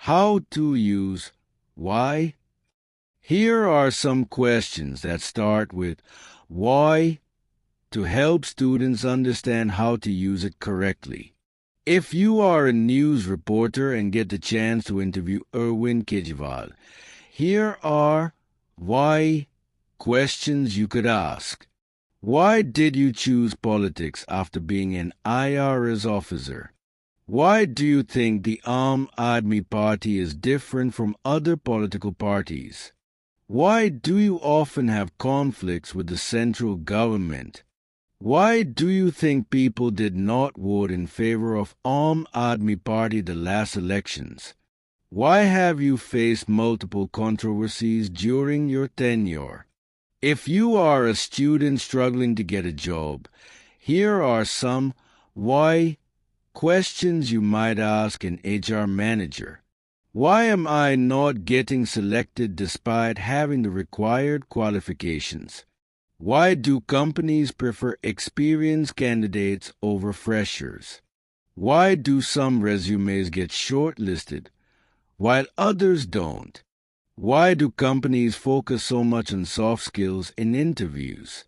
How to use why. Here are some questions that start with why to help students understand how to use it correctly. If you are a news reporter and get the chance to interview Erwin Kejriwal, here are why questions you could ask. Why did you choose politics after being an IRS officer? Why do you think the Aam Aadmi Party is different from other political parties? Why do you often have conflicts with the central government? Why do you think people did not vote in favor of Aam Aadmi Party the last elections? Why have you faced multiple controversies during your tenure? If you are a student struggling to get a job, here are some why questions you might ask an HR manager. Why am I not getting selected despite having the required qualifications? Why do companies prefer experienced candidates over freshers? Why do some resumes get shortlisted while others don't? Why do companies focus so much on soft skills in interviews?